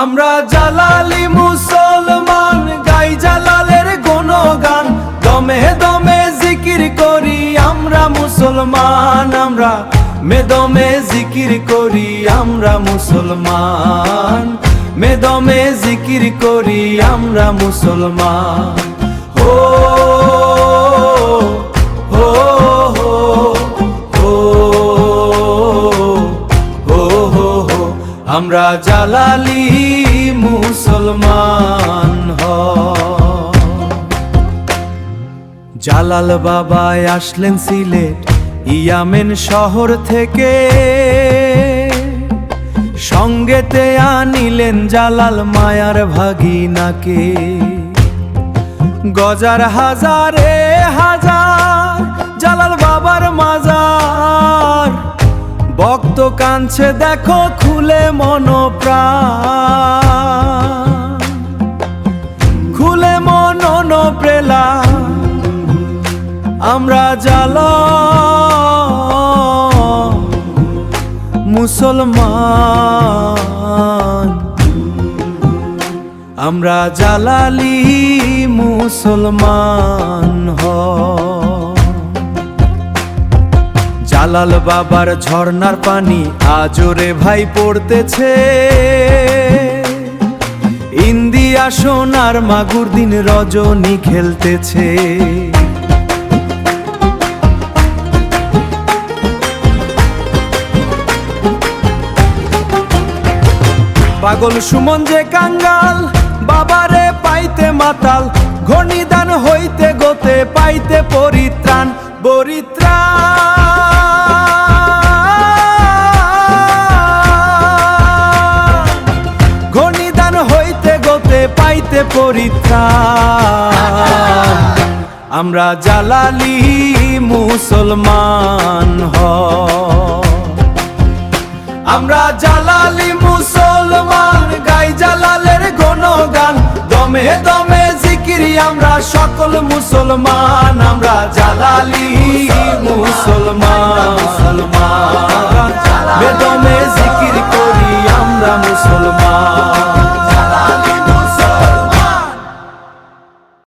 আমরা জালালি মুসলমান, গাই জালালের গুণগান, দমে দমে জিকির করি আমরা মুসলমান। আমরা মেদমে জিকির করি আমরা মুসলমান, মেদমে জিকির করি আমরা মুসলমান। ও ও আমরা জালালি মুসলমান। জালাল বাবা আসলেন সিলেট ইয়ামেন শহর থেকে, সঙ্গেতে আনিলেন জালাল মায়ার ভাগিনাকে। গজার হাজারে হাজার জালাল বাবার মাজার, ভক্ত কাঁদছে দেখো খুলে মন প্রাণ, খুলে মন প্রেলা। আমরা জালাল মুসলমান, আমরা জালালি মুসলমান। জালাল বাবার ঝর্ণার পানি আজরে ভাই পড়তেছে, ইন্দিয়া সোনার মাগুর দিন রজনী খেলতেছে। পাগল সুমন যে কাঙ্গাল, বাবারে পাইতে মাতাল, ঘনিদান হইতে গোতে পাইতে পরিত্রাণ পরিত্রাণ, ঘনিদান হইতে গোতে পাইতে পরিত্রাণ। আমরা জালালি মুসলমান। আমরা জালালি মুসলমান, গাই জালালের গুণগান, দমে দমে জিকিরি আমরা সকল মুসলমান। আমরা জালালি মুসলমান।